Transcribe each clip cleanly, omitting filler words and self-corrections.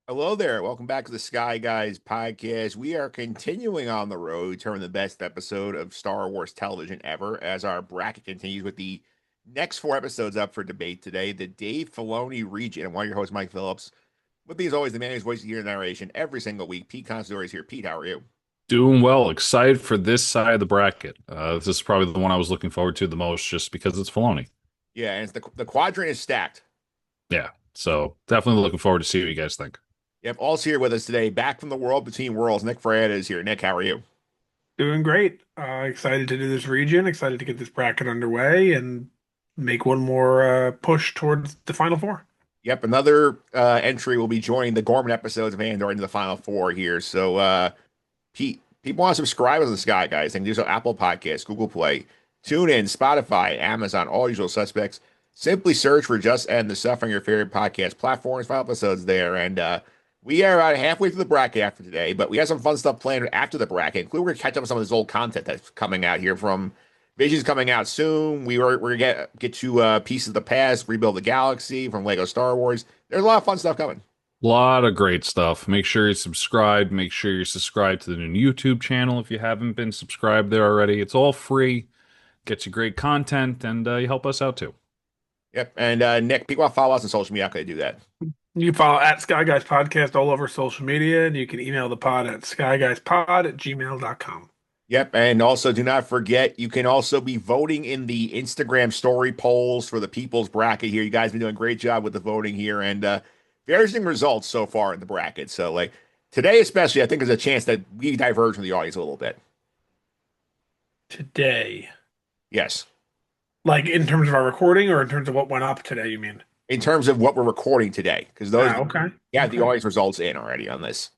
Hello there. Welcome back to the Sky Guys podcast. We are continuing on the road, determining the best episode of Star Wars television ever as our bracket continues with the next four episodes up for debate today. The Dave Filoni region. And one of your hosts, Mike Phillips. With me, as always, the man who's voices here in narration every single week. Pete Considori is here. Pete, how are you? Doing well. Excited for this side of the bracket. This is probably the one I was looking forward to the most just because it's Filoni. Yeah, and it's the quadrant is stacked. Yeah. So definitely looking forward to see what you guys think. Yep, all's here with us today. Back from the world between worlds. Nick Ferreira is here. Nick, how are you? Doing great. Excited to do this region. Excited to get this bracket underway and make one more push towards the final four. Yep, another entry will be joining the Gorman episodes of Andor into the final four here. So Pete, people want to subscribe to the Sky Guys. They can do so Apple Podcasts, Google Play, TuneIn, Spotify, Amazon, all usual suspects. Simply search for Just End the Stuff on your favorite podcast platforms. Find episodes there. And we are about halfway through the bracket after today, but we have some fun stuff planned after the bracket. Including we're going to catch up on some of this old content that's coming out here from Vision's coming out soon. We're gonna get to Pieces of the Past, Rebuild the Galaxy from Lego Star Wars. There's a lot of fun stuff coming. A lot of great stuff. Make sure you subscribe. Make sure you're subscribed to the new YouTube channel if you haven't been subscribed there already. It's all free. Gets you great content, and you help us out too. Yep. And Nick, people want to follow us on social media. How can they do that? You can follow at Sky Guys Podcast all over social media, and you can email the pod at skyguyspod@gmail.com. Yep. And also, do not forget, you can also be voting in the Instagram story polls for the people's bracket here. You guys have been doing a great job with the voting here, and very interesting results so far in the bracket. So, like today, especially, I think there's a chance that we diverge from the audience a little bit. Today, Yes. like in terms of our recording or in terms of what went up today, you mean? In terms of what we're recording today, because those Okay. you have the Okay. audience results in already on this.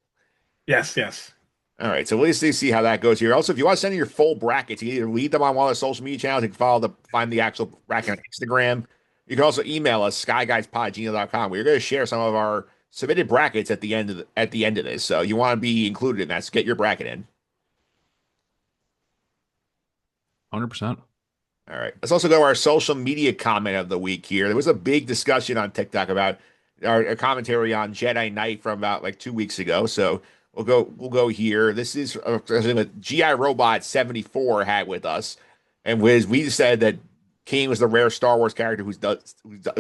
Yes, yes. All right, so we'll see how that goes here. Also, if you want to send in your full brackets, you can either leave them on one of the social media channels. You can find the actual bracket on Instagram. You can also email us skyguyspod@gmail.com. We're going to share some of our submitted brackets at the end of this. So you want to be included in that. So get your bracket in. 100%. All right. Let's also go to our social media comment of the week here. There was a big discussion on TikTok about our commentary on Jedi Knight from about like 2 weeks ago. So we'll go here. This is GI Robot 74 had with us, and we said that King was the rare Star Wars character who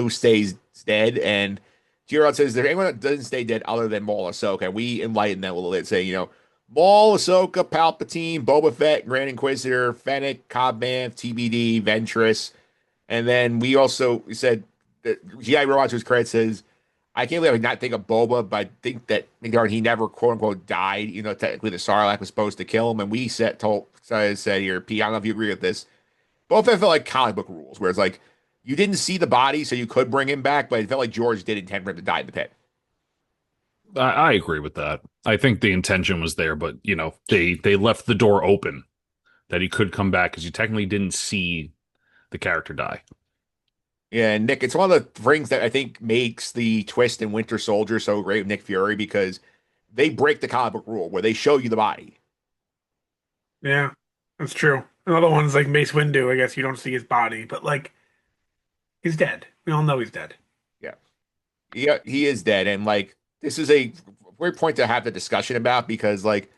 stays dead. And GI says, "Is there anyone that doesn't stay dead other than Maul Ahsoka?" And we enlightened them a little bit, saying, Maul, Ahsoka, Palpatine, Boba Fett, Grand Inquisitor, Fennec, Cobb Vanth, TBD, Ventress. And then we said that G.I. Robot, whose credit says, I can't believe I not think of Boba, but I think that he never quote unquote died. Technically the Sarlacc was supposed to kill him. And we said here, P, I don't know if you agree with this. Boba Fett felt like comic book rules, where it's like you didn't see the body, so you could bring him back, but it felt like George did intend for him to die in the pit. I agree with that. I think the intention was there, but they left the door open that he could come back because you technically didn't see the character die. Yeah, and Nick, it's one of the things that I think makes the twist in Winter Soldier so great with Nick Fury because they break the comic book rule where they show you the body. Yeah, that's true. Another one's like Mace Windu. I guess you don't see his body, but like he's dead. We all know he's dead. Yeah. Yeah, he is dead. And like this is a great point to have the discussion about because like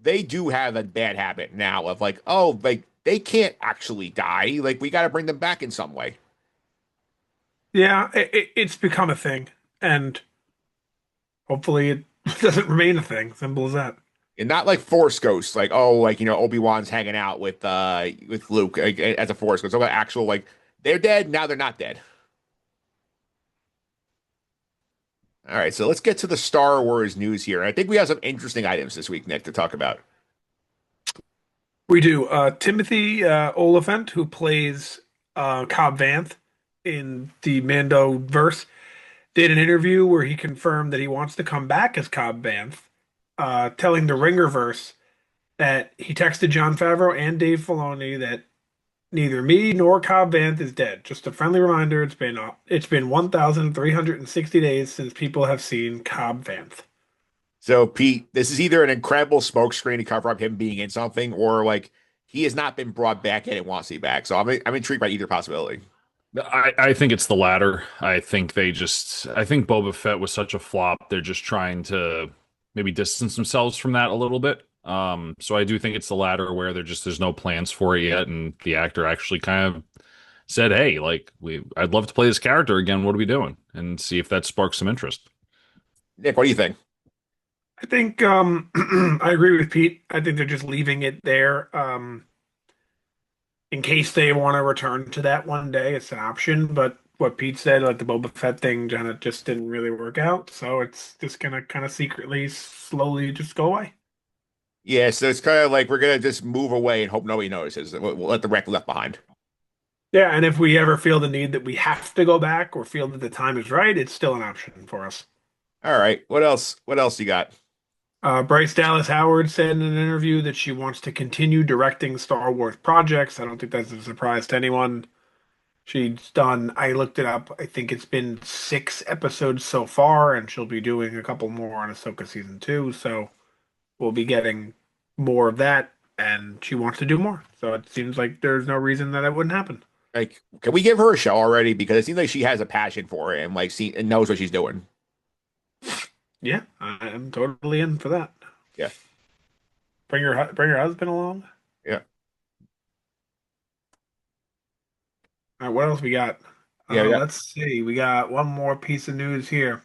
they do have a bad habit now of like, oh, like they can't actually die. Like we got to bring them back in some way. Yeah, it's become a thing, and hopefully it doesn't remain a thing. Simple as that. And not like Force Ghosts, like oh, like Obi-Wan's hanging out with Luke like, as a Force Ghost. So like actual like they're dead now, they're not dead. All right, so let's get to the Star Wars news here. I think we have some interesting items this week, Nick, to talk about. We do. Timothy Oliphant, who plays Cobb Vanth in the Mando verse, did an interview where he confirmed that he wants to come back as Cobb Vanth, telling the Ringerverse that he texted Jon Favreau and Dave Filoni that neither me nor Cobb Vanth is dead. Just a friendly reminder, it's been 1,360 days since people have seen Cobb Vanth. So, Pete, this is either an incredible smokescreen to cover up him being in something, or like he has not been brought back yet and wants to be back. So I'm intrigued by either possibility. I think it's the latter. I think Boba Fett was such a flop. They're just trying to maybe distance themselves from that a little bit. So I do think it's the latter where there's no plans for it yet, and the actor actually kind of said, "Hey, like I'd love to play this character again. What are we doing?" And see if that sparks some interest. Nick, what do you think? I think I agree with Pete. I think they're just leaving it there in case they want to return to that one day. It's an option, but what Pete said, like the Boba Fett thing, kind of just didn't really work out. So it's just gonna kind of secretly, slowly just go away. Yeah, so it's kind of like we're gonna just move away and hope nobody notices. We'll let the wreck left behind. Yeah, and if we ever feel the need that we have to go back or feel that the time is right, it's still an option for us. All right, what else? What else you got? Bryce Dallas Howard said in an interview that she wants to continue directing Star Wars projects. I don't think that's a surprise to anyone. She's done, I looked it up, I think it's been 6 episodes so far, and she'll be doing a couple more on Ahsoka season 2. So we'll be getting more of that, and she wants to do more. So it seems like there's no reason that it wouldn't happen. Like, can we give her a show already? Because it seems like she has a passion for it and like see and knows what she's doing. Yeah, I'm totally in for that. Yeah, Bring her husband along. yeah, All right, what else we got? yeah. We got Let's see. We got one more piece of news here.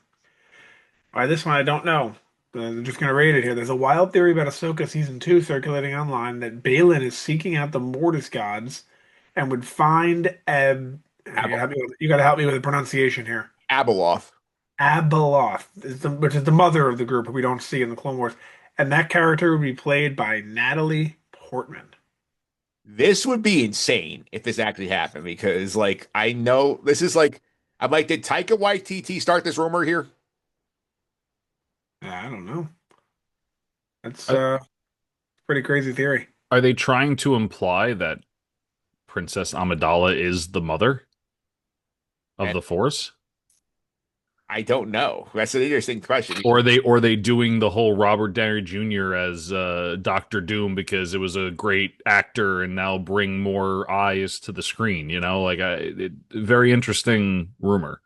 All right, this one I don't know. I'm just gonna rate it here. There's a wild theory about Ahsoka season 2 circulating online that Balin is seeking out the Mortis gods and would find Ab you gotta help me with the pronunciation here. Abeloth. Abeloth, which is the mother of the group who we don't see in the Clone Wars, and that character would be played by Natalie Portman. This would be insane if this actually happened because, like, I know this is like, I'm like, did Taika Waititi start this rumor here? I don't know. That's Are, pretty crazy theory. are they trying to imply that Princess Amidala is the mother of And the Force? I don't know. That's an interesting question. Or are they doing the whole Robert Downey Jr. as Doctor Doom because it was a great actor and now bring more eyes to the screen? Very interesting rumor.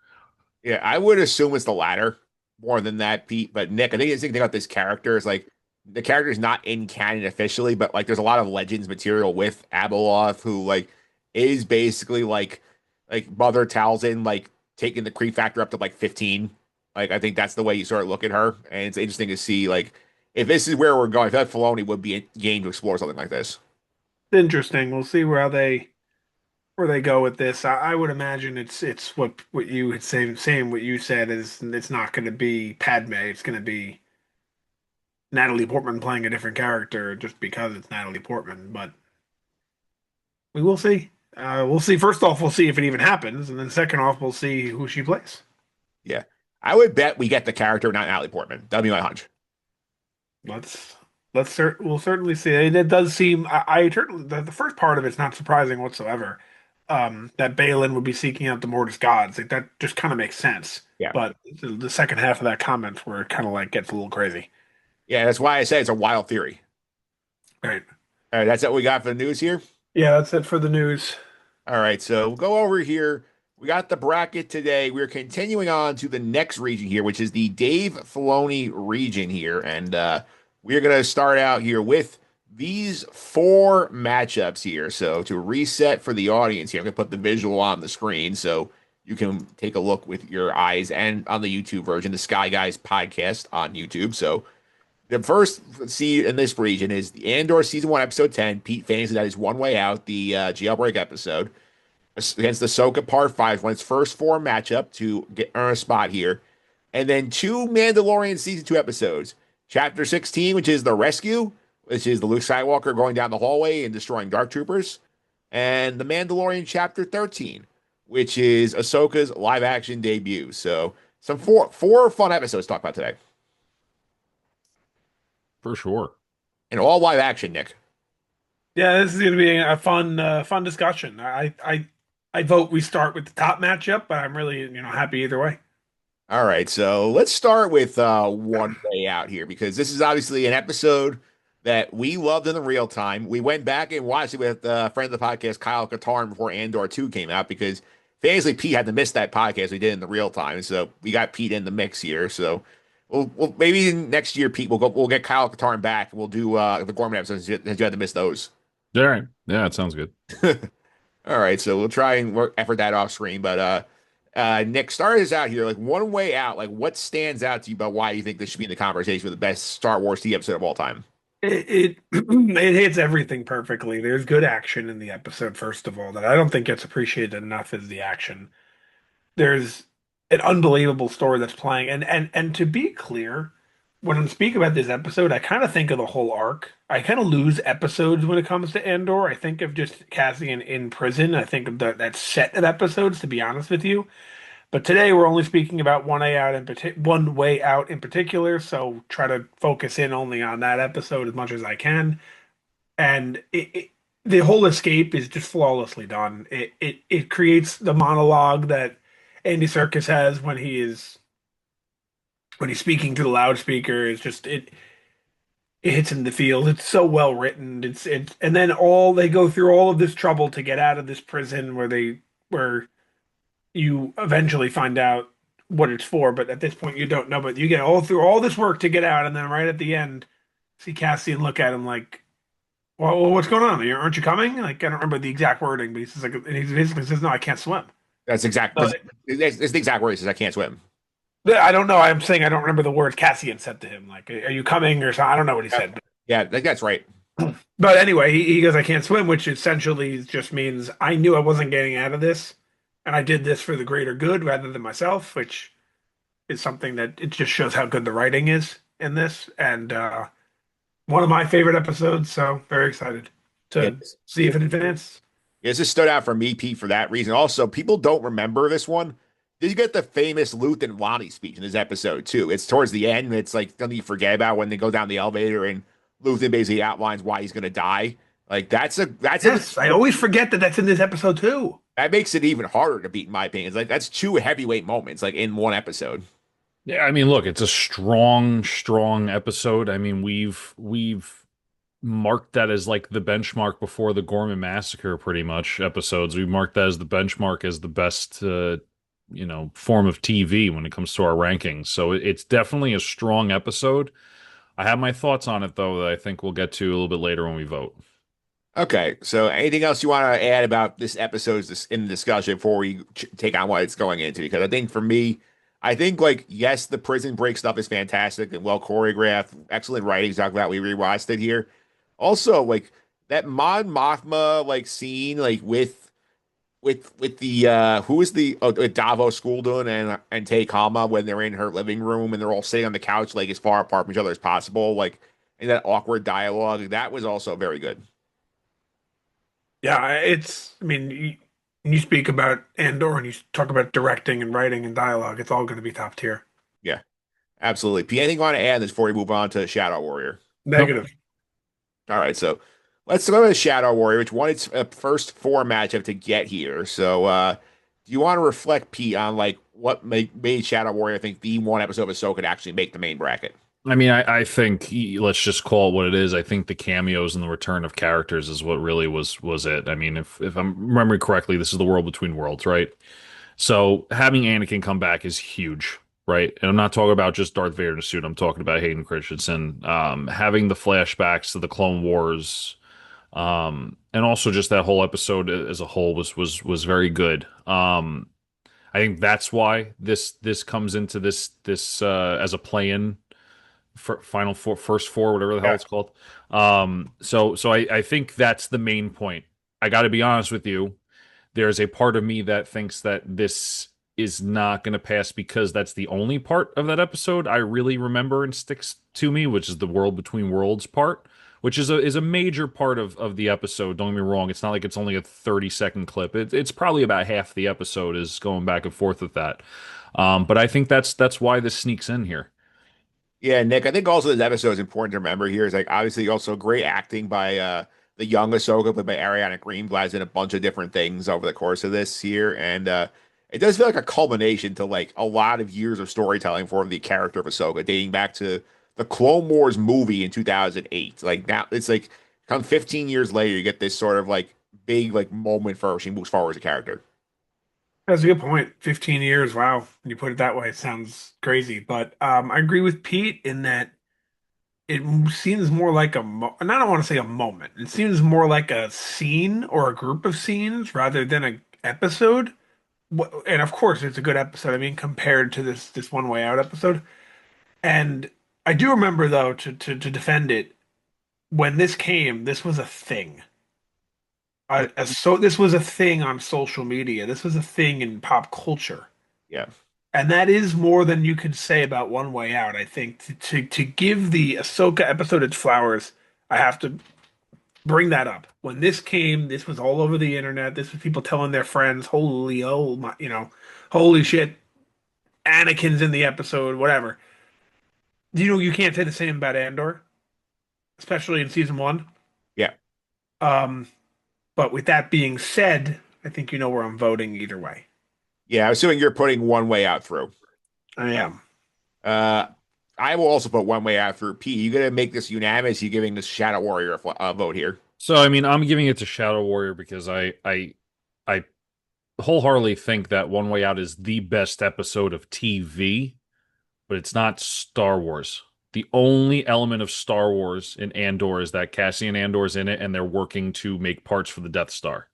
Yeah, I would assume it's the latter more than that, Pete. But Nick, I think the thing about this character is like the character is not in canon officially, but like there's a lot of Legends material with Abeloth who like is basically like Mother Talzin like taking the creep factor up to like 15. Like I think that's the way you sort of look at her, and it's interesting to see like if this is where we're going. I feel like Filoni would be game to explore something like this. Interesting. We'll see where they go with this. I would imagine it's what you had same what you said is it's not going to be Padme. It's going to be Natalie Portman playing a different character just because it's Natalie Portman. But we will see. We'll see. First off, we'll see if it even happens, and then second off, we'll see who she plays. Yeah, I would bet we get the character, not Natalie Portman. That'd be my hunch. Let's we'll certainly see. It does seem I certainly the first part of it's not surprising whatsoever. That Balin would be seeking out the Mortis gods. Like that just kind of makes sense. Yeah, But the second half of that comment where it kind of like gets a little crazy. yeah. That's why I say it's a wild theory. Right. All right, that's what we got for the news here. Yeah, that's it for the news. All right, so we'll go over here. We got the bracket today. We're continuing on to the next region here, which is the Dave Filoni region here. And we're going to start out here with these four matchups here. So to reset for the audience here, I'm going to put the visual on the screen so you can take a look with your eyes and on the YouTube version, the Sky Guys podcast on YouTube. So the first seed in this region is the Andor season 1, episode 10. Pete fancies that is One Way Out, the jailbreak episode against the Ahsoka Part 5, won its first four matchup to earn a spot here. And then two Mandalorian Season 2 episodes. Chapter 16, which is The Rescue, which is the Luke Skywalker going down the hallway and destroying Dark Troopers. And The Mandalorian Chapter 13, which is Ahsoka's live-action debut. So some four fun episodes to talk about today. For sure. And all live action, Nick. Yeah, this is going to be a fun discussion. I vote we start with the top matchup, but I'm really happy either way. All right, so let's start with One Way Out here because this is obviously an episode that we loved in the real time. We went back and watched it with a friend of the podcast, Kyle Katarn, before Andor 2 came out because famously, Pete had to miss that podcast we did in the real time, so we got Pete in the mix here. So we'll maybe next year, Pete, we'll get Kyle Katarn back, and we'll do the Gorman episodes since you had to miss those. All right. Yeah, it sounds good. All right, so we'll try and work effort that off screen. But Nick, start us out here. Like one way out, like what stands out to you about why you think this should be in the conversation for the best Star Wars TV episode of all time? It it hits everything perfectly. There's good action in the episode, first of all, that I don't think gets appreciated enough is the action. There's an unbelievable story that's playing, and to be clear, when I'm speaking about this episode, I kind of think of the whole arc. I kind of lose episodes when it comes to Andor. I think of just Cassian in prison. I think of that set of episodes, to be honest with you. But today we're only speaking about one way out in particular, so try to focus in only on that episode as much as I can. And the whole escape is just flawlessly done. It creates the monologue that Andy Serkis has when he's speaking to the loudspeaker. It's just it hits in the field. It's so well written. It's and then all they go through all of this trouble to get out of this prison where you eventually find out what it's for, but at this point you don't know. But you get all through all this work to get out, and then right at the end, see Cassian look at him like, "Well, what's going on? Aren't you coming?" Like I don't remember the exact wording, but he says like, and he basically says, "No, I can't swim." That's exact. So, It's the exact word. He says, "I can't swim." I don't know. I'm saying I don't remember the words Cassian said to him. Like, "Are you coming?" or something. I don't know what he said. Yeah, that's right. But anyway, he goes, "I can't swim," which essentially just means I knew I wasn't getting out of this, and I did this for the greater good rather than myself, which is something that it just shows how good the writing is in this. And one of my favorite episodes, so very excited Yeah, to see if it advances. this just stood out for me, Pete, for that reason. Also, people don't remember this one. Did you get the famous Luth and Lonnie speech in this episode too? It's towards the end. It's like something you forget about when they go down the elevator and Luthen basically outlines why he's going to die. Like Yes, I always forget that that's in this episode too. that makes it even harder to beat, in my opinion. It's like that's two heavyweight moments like in one episode. Yeah, I mean, look, it's a strong episode. I mean, we've marked that as like the benchmark before the Gorman Massacre, pretty much episodes. We marked that as the benchmark as the best, form of TV when it comes to our rankings. So it's definitely a strong episode. I have my thoughts on it though that I think we'll get to a little bit later when we vote. Okay, so anything else you want to add about this episode in the discussion before we take on what it's going into? Because I think for me, I think like yes, the prison break stuff is fantastic and well choreographed, excellent writing. Exactly that we rewatched it here. Also, like that Mon Mothma like scene, like with the who is the with Davos Skulden and Tay Kama when they're in her living room and they're all sitting on the couch like as far apart from each other as possible, like in that awkward dialogue. That was also very good. Yeah, I mean, when you speak about Andor and you talk about directing and writing and dialogue, it's all going to be top tier. Yeah, absolutely. P, anything you want to add this before we move on to Shadow Warrior? Nope. Negative. All right, so let's go to Shadow Warrior, which won its first four matchup to get here. So, do you want to reflect, Pete, on like what made Shadow Warrior, I think, the one episode of Ahsoka to actually make the main bracket? I mean, I think let's just call it what it is. I think the cameos and the return of characters is what really was it. I mean, if I'm remembering correctly, this is the world between worlds, right? So having Anakin come back is huge, right? And I'm not talking about just Darth Vader in a suit. I'm talking about Hayden Christensen, having the flashbacks to the Clone Wars, and also just that whole episode as a whole was very good. I think that's why this comes into this as a play-in for final four, first four, whatever the hell it's called. So I think that's the main point. I got to be honest with you. There's a part of me that thinks that this is not going to pass because that's the only part of that episode I really remember and sticks to me, which is the world between worlds part, which is a major part of the episode. Don't get me wrong. It's not like it's only a 30-second clip. It's probably about half the episode is going back and forth with that. But I think that's why this sneaks in here. Yeah, Nick, I think also this episode is important to remember here is like obviously also great acting by the young Ahsoka, played by Ariana Greenblatt in a bunch of different things over the course of this year. And it does feel like a culmination to like a lot of years of storytelling for the character of Ahsoka, dating back to the Clone Wars movie in 2008. Like now it's like come 15 years later, you get this sort of like big like moment for her. She moves forward as a character. That's a good point. 15 years, wow. When you put it that way, it sounds crazy. But I agree with Pete in that it seems more like a mo and I don't want to say a moment. It seems more like a scene or a group of scenes rather than a episode. And of course, it's a good episode. I mean, compared to this One Way Out episode. And I do remember though to defend it when this came, this was a thing. So this was a thing on social media. This was a thing in pop culture. Yeah. And that is more than you could say about One Way Out. I think to give the Ahsoka episode its flowers, I have to bring that up. When this came, this was all over the internet. This was people telling their friends, "Holy oh my, holy shit, Anakin's in the episode, whatever." You can't say the same about Andor, especially in season one. Yeah. Um, but with that being said, I think you know where I'm voting either way. Yeah. I'm assuming you're putting One Way Out through. I am. Uh, I will also put One Way Out through. P, you gonna make this unanimous? You giving this Shadow Warrior a vote here? So I mean, I'm giving it to Shadow Warrior because I wholeheartedly think that One Way Out is the best episode of TV, but it's not Star Wars. The only element of Star Wars in Andor is that Cassian Andor's in it and they're working to make parts for the Death Star.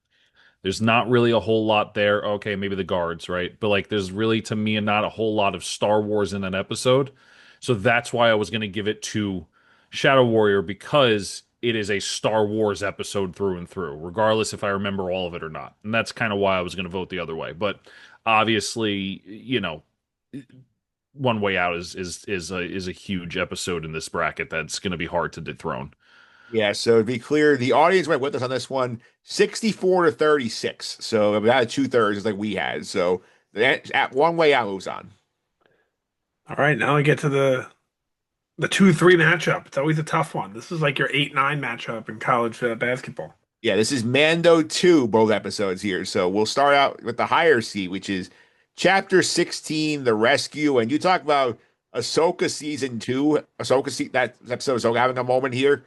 There's not really a whole lot there. Okay, maybe the guards, right? But like there's really to me not a whole lot of Star Wars in an episode. So that's why I was going to give it to Shadow Warrior because it is a Star Wars episode through and through, regardless if I remember all of it or not. And that's kind of why I was going to vote the other way. But obviously, One Way Out is a huge episode in this bracket that's going to be hard to dethrone. Yeah, so to be clear, the audience went with us on this one 64 to 36. So about two-thirds is like we had. So that at One Way Out moves on. All right, now we get to the 2-3 matchup. It's always a tough one. This is like your 8-9 matchup in college basketball. Yeah, this is Mando 2, both episodes here. So we'll start out with the higher seed, which is Chapter 16, The Rescue. And you talk about Ahsoka Season 2, that episode of Ahsoka having a moment here.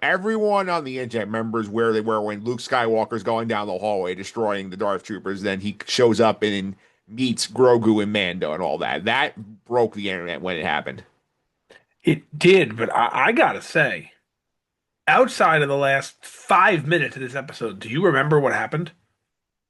Everyone on the internet remembers where they were when Luke Skywalker's going down the hallway destroying the Darth Troopers. Then he shows up and meets Grogu and Mando and all that. That broke the internet when it happened. It did, but I gotta say, outside of the last 5 minutes of this episode, do you remember what happened?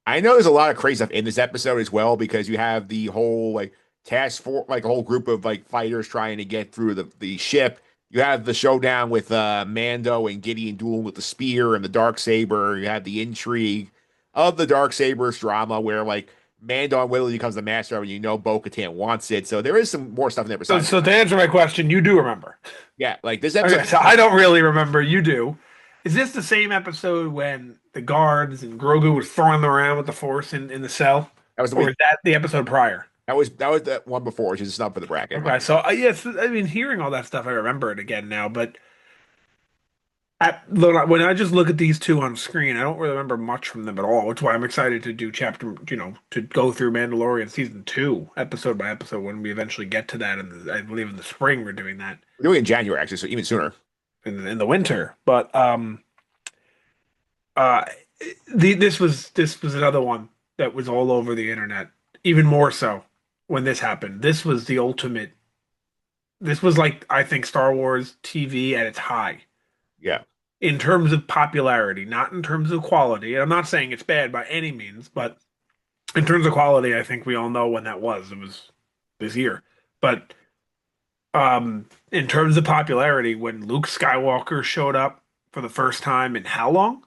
I know there's a lot of crazy stuff in this episode as well because you have the whole like task force, like a whole group of like fighters trying to get through the ship. You have the showdown with Mando and Gideon dueling with the spear and the dark saber. You have the intrigue of the dark saber's drama where like Mando literally becomes the master of it. And you know Bo-Katan wants it, so there is some more stuff in there So, besides. so to answer my question, you do remember. Yeah, like this Okay, episode. so I don't really remember. You do. Is this the same episode when the guards and Grogu was throwing them around with the Force in the cell, That was the or week. is that the episode prior? That was the one before, which is a snub for the bracket. Okay, so yes, I mean, hearing all that stuff, I remember it again now. But when I just look at these two on screen, I don't really remember much from them at all. Which is why I'm excited to do to go through Mandalorian season 2, episode by episode, when we eventually get to that. And I believe in the spring we're doing that We're doing it in January actually, so even sooner. in the winter. But uh, this was another one that was all over the internet, even more so when this happened. This was the ultimate. This was like I think Star Wars TV at its high Yeah. in terms of popularity, not in terms of quality. And I'm not saying it's bad by any means, but in terms of quality, I think we all know when that was. It was this year. But in terms of popularity, when Luke Skywalker showed up for the first time in how long?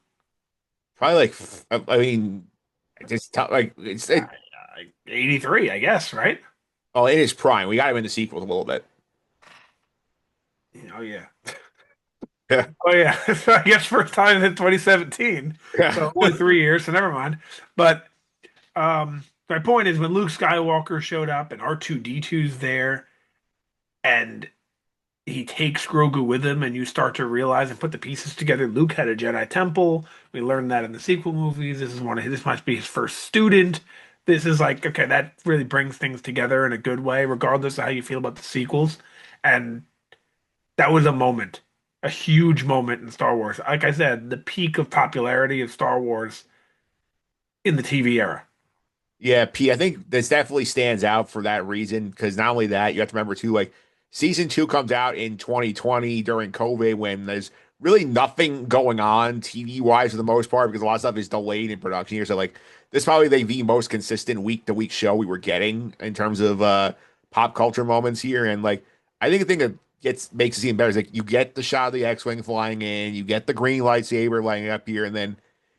Probably like I mean, it's tough. Like Uh, 83, I guess, right? oh, it is prime. We got him in the sequels a little bit. Oh yeah. Yeah. Oh yeah. So I guess first time in 2017. Yeah. So only 3 years, so never mind. But my point is when Luke Skywalker showed up and R2D2's there and he takes Grogu with him and you start to realize and put the pieces together. Luke had a Jedi temple. We learned that in the sequel movies. This must be his first student. This is like, okay, that really brings things together in a good way, regardless of how you feel about the sequels. And that was a moment, a huge moment in Star Wars. Like I said, the peak of popularity of Star Wars in the TV era. Yeah, P. I think this definitely stands out for that reason because not only that, you have to remember too, like season two comes out in 2020 during COVID when there's really nothing going on TV wise for the most part because a lot of stuff is delayed in production here. So like this is probably the most consistent week to week show we were getting in terms of pop culture moments here. And like I think the thing that gets makes it seem better is like you get the shot of the X-Wing flying in, you get the green lightsaber lighting up here, and then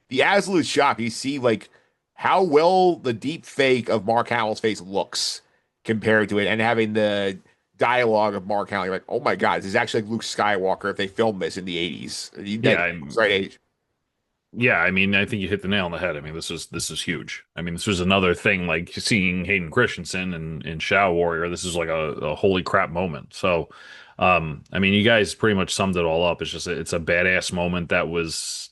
the absolute shock you see like how well the deep fake of Mark Hamill's face looks compared to it, and having the dialogue of Mark Hamill, you're like, oh my god, this is actually like Luke Skywalker if they filmed this in the 80s. Yeah, Right age. yeah. I mean, I think you hit the nail on the head. I mean, this is huge. I mean, this was another thing like seeing Hayden Christensen in Shadow Warrior. This is like a holy crap moment. So, I mean, you guys pretty much summed it all up. It's just it's a badass moment that was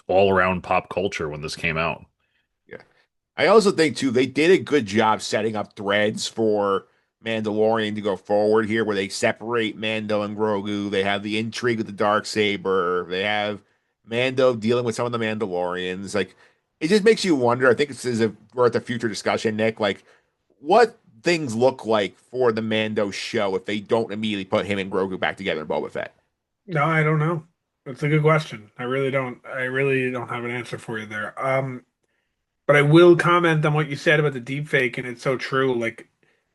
all around pop culture when this came out. Yeah. I also think too they did a good job setting up threads for Mandalorian to go forward here, where they separate Mando and Grogu. They have the intrigue with the dark saber. They have Mando dealing with some of the Mandalorians. Like it just makes you wonder. I think this is worth a future discussion, Nick. Like what things look like for the Mando show if they don't immediately put him and Grogu back together in Boba Fett. No, I don't know. That's a good question. I really don't. I really don't have an answer for you there. But I will comment on what you said about the deepfake, and it's so true. Like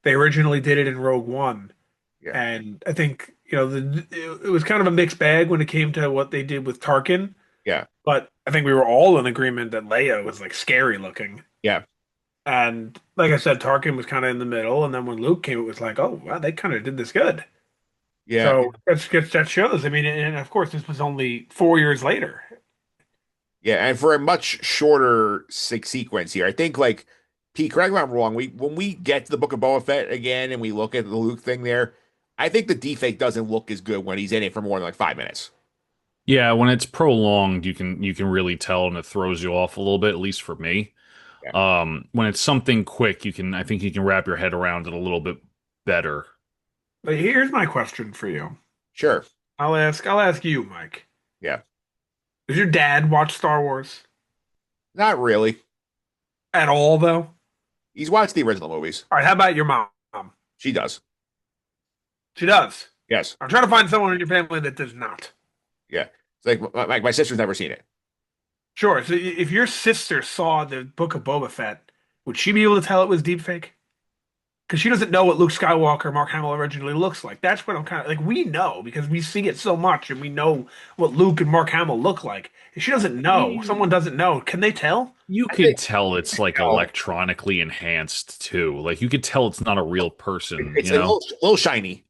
they originally did it in Rogue One, Yeah, and I think it was kind of a mixed bag when it came to what they did with Tarkin. yeah, But I think we were all in agreement that Leia was like scary looking, yeah, and like I said, Tarkin was kind of in the middle. And then when Luke came, it was like, oh wow, they kind of did this good. yeah. So that shows. I mean, and of course, this was only 4 years later. Yeah, and for a much shorter sequence here, I think like Pete, correct me if I'm wrong. We when we get to the Book of Boba Fett again and we look at the Luke thing there, I think the deepfake doesn't look as good when he's in it for more than like 5 minutes. Yeah, when it's prolonged, you can really tell, and it throws you off a little bit, at least for me. Yeah, When it's something quick, I think you can wrap your head around it a little bit better. But here's my question for you. sure. I'll ask you, Mike. Yeah, Does your dad watch Star Wars not really. at all, though? He's watched the original movies. All right, how about your mom? She does. She does. Yes. I'm trying to find someone in your family that does not. Yeah. It's like my sister's never seen it. Sure. So if your sister saw the Book of Boba Fett, would she be able to tell it was deepfake? Because she doesn't know what Luke Skywalker, Mark Hamill originally looks like. That's what I'm kind of like. We know because we see it so much, and we know what Luke and Mark Hamill look like. If she doesn't I know, mean, someone doesn't know. Can they tell? you I could think tell it's like no. electronically enhanced too. Like you could tell it's not a real person, It's you a know? little shiny.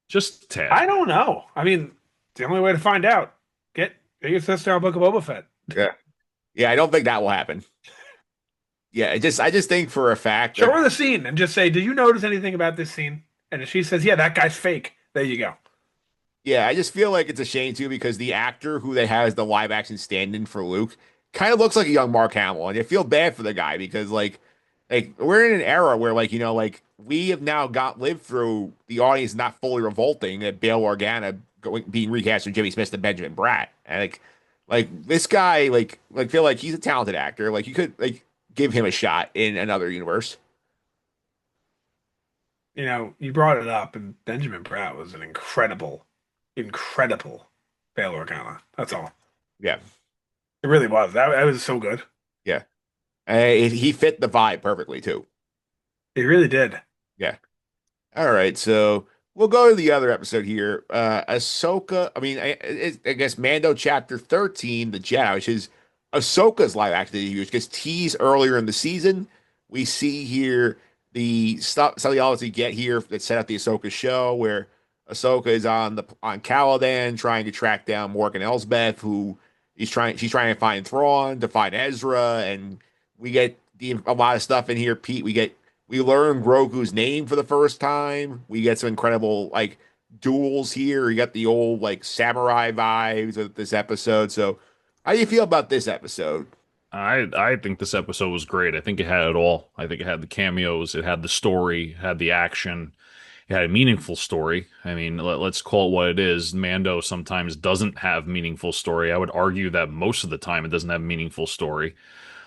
Just a tad. I don't know. I mean, it's the only way to find out. Get your sister on Book of Boba Fett. Yeah. Yeah, I don't think that will happen. Yeah, I just think for a fact Show that her the scene and just say, "Do you notice anything about this scene?" And if she says, "Yeah, that guy's fake," there you go. yeah, I just feel like it's a shame too because the actor who they have as the live action stand-in for Luke kind of looks like a young Mark Hamill, and I feel bad for the guy because like we're in an era where like like we have now lived through the audience not fully revolting at Bail Organa being recast from Jimmy Smith to Benjamin Bratt, and like this guy like feel like he's a talented actor, like you could like give him a shot in another universe. You brought it up, and Benjamin Bratt was an incredible, incredible Bail Organa. That's all. Yeah, It really was. That was so good. yeah, he fit the vibe perfectly too. It really did. Yeah. All right, so we'll go to the other episode here. Ahsoka. I mean, I guess Mando chapter 13, the Jedi, which is Ahsoka's live action that which gets teased earlier in the season. We see here the stuff, some of the elements we get here that set up the Ahsoka show, where Ahsoka is on Caladan trying to track down Morgan Elsbeth, who she's trying to find Thrawn to find Ezra, and we get a lot of stuff in here. Pete, we learn Grogu's name for the first time. We get some incredible like duels here. You got the old like samurai vibes with this episode. So, how do you feel about this episode? I think this episode was great. I think it had it all. I think it had the cameos, it had the story, it had the action, it had a meaningful story. I mean, let's call it what it is. Mando sometimes doesn't have meaningful story. I would argue that most of the time it doesn't have meaningful story.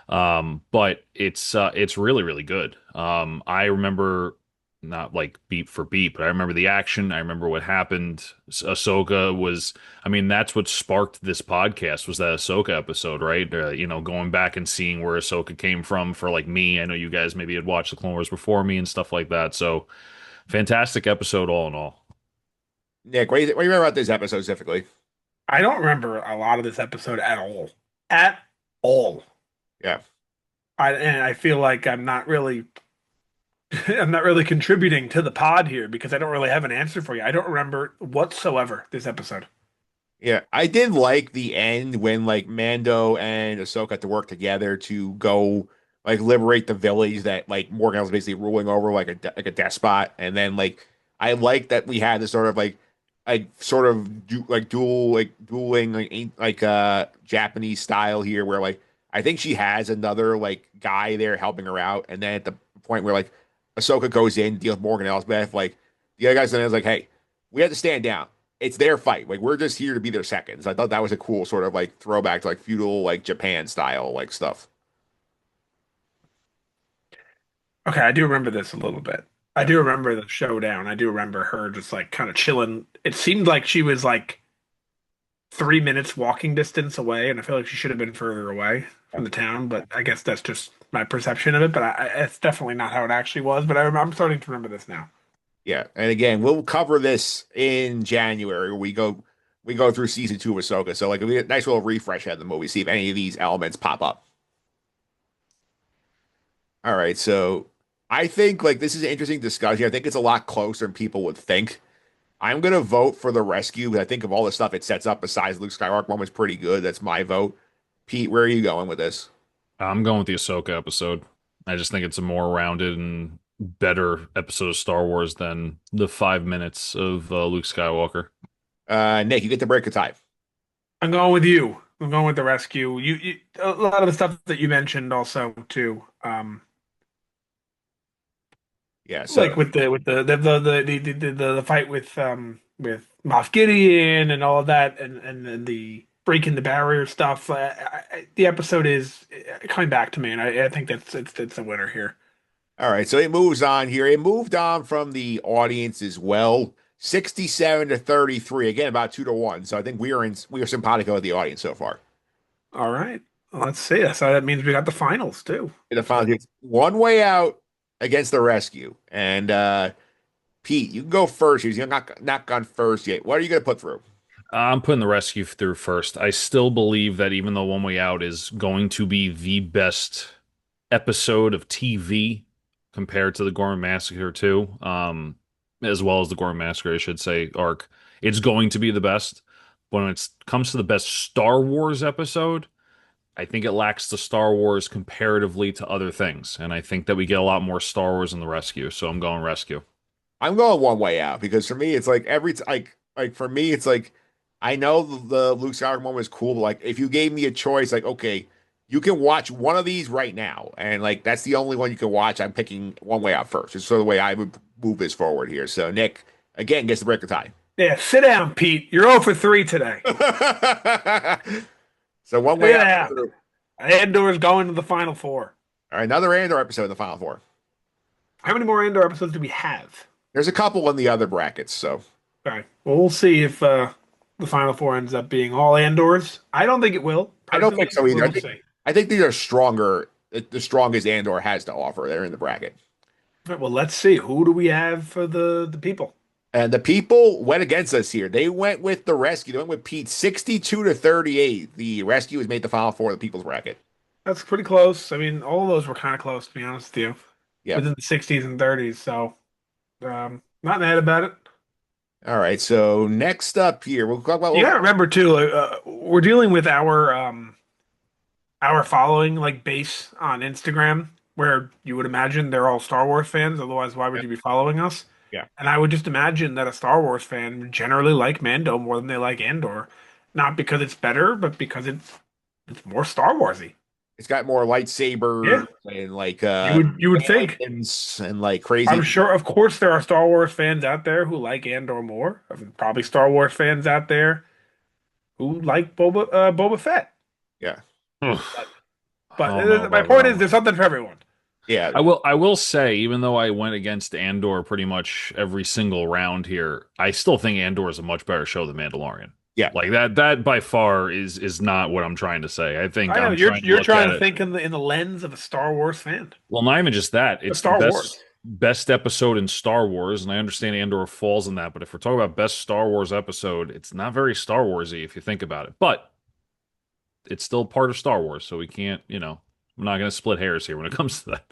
But it's really really good. I remember not like beat for beat, but I remember the action. I remember what happened. Ahsoka was, I mean, that's what sparked this podcast was that Ahsoka episode, right? Going back and seeing where Ahsoka came from for like me. I know you guys maybe had watched the Clone Wars before me and stuff like that. So fantastic episode all in all. Nick, what do you remember about this episode specifically? I don't remember a lot of this episode at all. At all. Yeah. And I feel like I'm not really I'm not really contributing to the pod here because I don't really have an answer for you. I don't remember whatsoever this episode. Yeah, I did like the end when like Mando and Ahsoka had to work together to go like liberate the village that like Morgan was basically ruling over like a despot, and then like I like that we had this sort of like sort of dueling Japanese style here where like I think she has another like guy there helping her out, and then at the point where like Ahsoka goes in deals with Morgan Elsbeth, like the other guy's then is like, hey, we have to stand down, it's their fight. Like we're just here to be their seconds. I thought that was a cool sort of like throwback to like feudal like Japan style like stuff. Okay, I do remember this a little bit. I Yeah. do remember the showdown. I do remember her just like kind of chilling. It seemed like she was like 3 minutes walking distance away, and I feel like she should have been further away from the town. But I guess that's just my perception of it. But it's definitely not how it actually was. But I'm starting to remember this now. Yeah. And again, we'll cover this in January where we go through season 2 of Ahsoka. So like it'll be a nice little refresh of the movie, see if any of these elements pop up. All right. So I think like this is an interesting discussion. I think it's a lot closer than people would think. I'm gonna vote for the rescue, but I think of all the stuff it sets up besides Luke Skywalker one was pretty good. That's my vote. Pete, where are you going with this? I'm going with the Ahsoka episode. I just think it's a more rounded and better episode of Star Wars than the 5 minutes of Luke Skywalker. Nick, you get to break a tie. I'm going with you. I'm going with the rescue. You a lot of the stuff that you mentioned also too. Yeah, so Like with the fight with Moff Gideon and all of that and the breaking the barrier stuff. The episode is coming back to me, and I think it's a winner here. all right, so it moves on here. It moved on from the audience as well. 67 to 33. Again, about 2 to 1. So I think we are simpatico with the audience so far. All right, well, let's see. So that means we got the finals too. In the final, it's one way out against the rescue. And Pete, you can go first. You're not gone first yet. What are you gonna put through? I'm putting the rescue through first. I still believe that even though One Way Out is going to be the best episode of TV compared to the Gorman Massacre 2, as well as the Gorman Massacre, I should say, arc, it's going to be the best. But when it comes to the best Star Wars episode, I think it lacks the Star Wars comparatively to other things. And I think that we get a lot more Star Wars in the rescue. So I'm going rescue. I'm going one way out because for me, it's like like for me, it's like I know the Luke Skywalker one was cool, but like if you gave me a choice, like okay, you can watch one of these right now, and like that's the only one you can watch. I'm picking one way out first. It's sort of the way I would move this forward here. So Nick again gets the break of tie. Yeah, sit down, Pete. You're 0 for 3 today. So one way Sit out. down. Andor's going to the final four. All right, another Andor episode in the final four. How many more Andor episodes do we have? There's a couple in the other brackets, so Okay. Well, we'll see if the final four ends up being all Andors. I don't think it will. I don't think so either. We'll see. I think these are stronger, the strongest Andor has to offer. They're in the bracket. All right, well, let's see. Who do we have for the people? And the people went against us here. They went with the rescue. They went with Pete 62 to 38. The rescue has made the final four of the people's bracket. That's pretty close. I mean, all of those were kind of close, to be honest with you, Yeah. within the 60s and 30s. So, not mad about it. All right. So next up here, we'll talk about. You gotta remember too, we're dealing with our following like base on Instagram, where you would imagine they're all Star Wars fans. Otherwise, why would you be following us? Yeah. And I would just imagine that a Star Wars fan would generally like Mando more than they like Andor, not because it's better, but because it's more Star Warsy. It's got more lightsaber and like You would think. and like crazy. I'm sure, of course, there are Star Wars fans out there who like Andor more. Probably Star Wars fans out there who like Boba Fett. Yeah. Ugh. I But don't know my about point that is, one. there's something for everyone. Yeah. I will say, even though I went against Andor pretty much every single round here, I still think Andor is a much better show than Mandalorian. Yeah. Like that by far is not what I'm trying to say. I think I know I'm you're trying to you're look trying at to it. think in the lens of a Star Wars fan. Well, not even just that. But It's the Star best Wars. best episode in Star Wars, and I understand Andor falls in that, but if we're talking about best Star Wars episode, it's not very Star Warsy if you think about it. But it's still part of Star Wars, so we can't, I'm not going to split hairs here when it comes to that.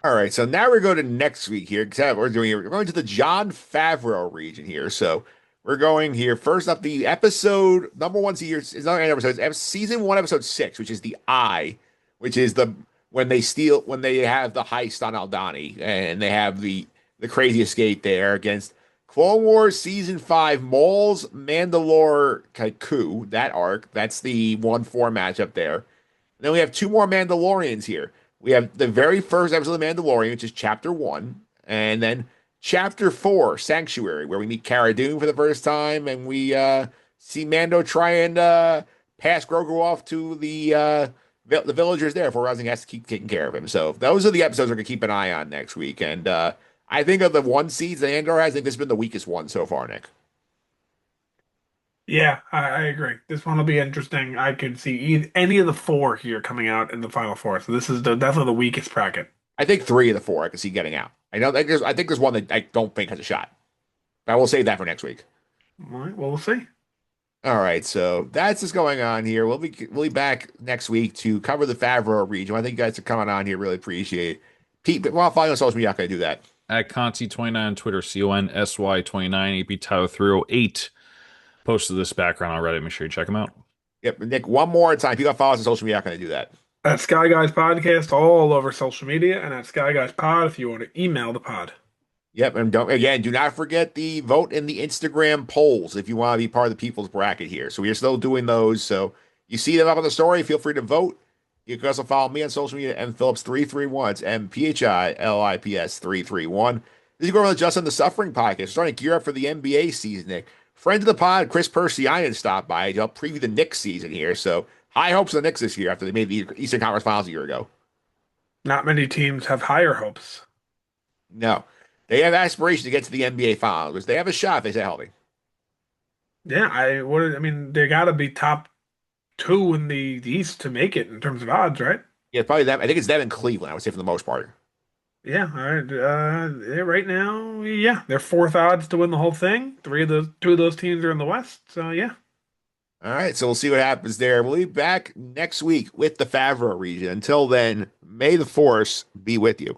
All right, so now we're going to next week here. Except we're going to the John Favreau region here. So we're going here first up. The episode number one here is not an episode. It's season one, episode 6, which is the Eye, which is the when they have the heist on Aldani and they have the crazy escape there against Clone Wars season 5 Maul's Mandalore coup. That arc. That's the 1-4 matchup there. And then we have two more Mandalorians here. We have the very first episode of Mandalorian, which is chapter 1, and then chapter 4, Sanctuary, where we meet Cara Dune for the first time, and we see Mando try and pass Grogu off to the villagers there before realizing he has to keep taking care of him. So those are the episodes we're gonna keep an eye on next week. And I think of the one seeds that Andor has, I think this has been the weakest one so far, Nick. Yeah, I agree. This one will be interesting. I could see any of the four here coming out in the final four. So this is definitely the weakest bracket. I think 3 of the 4 I can see getting out. I think there's one that I don't think has a shot. But I will save that for next week. All right, well, we'll see. All right, so that's what's going on here. We'll be back next week to cover the Favreau region. I think you guys are coming on here. Really appreciate it. Pete, but while following on social media, how can I do that? At Conti29 on Twitter, CONSY29, AP Tyler 308. Posted this background on Reddit. Make sure you check them out. Yep, Nick, one more time. If you got to follow us on social media, how can I do that? At Sky Guys Podcast all over social media and at Sky Guys Pod if you want to email the pod. Yep, and do not forget the vote in the Instagram polls if you want to be part of the people's bracket here. So we are still doing those. So you see them up on the story. Feel free to vote. You can also follow me on social media, mphillips331. It's MPHILIPS 331. This is going to Justin the Suffering podcast. We're starting to gear up for the NBA season, Nick. Friend of the pod, Chris Persianen, stopped by to help preview the Knicks season here. So high hopes of the Knicks this year after they made the Eastern Conference Finals a year ago. Not many teams have higher hopes. No, they have aspirations to get to the NBA Finals, which they have a shot if they stay healthy. Yeah, I mean, they got to be top two in the East to make it in terms of odds, right? Yeah, probably them. I think it's them in Cleveland, I would say, for the most part. Yeah, all right. Yeah, right now, yeah, they're fourth odds to win the whole thing. Two of those teams are in the West, so yeah. All right, so we'll see what happens there. We'll be back next week with the Favreau region. Until then, may the Force be with you.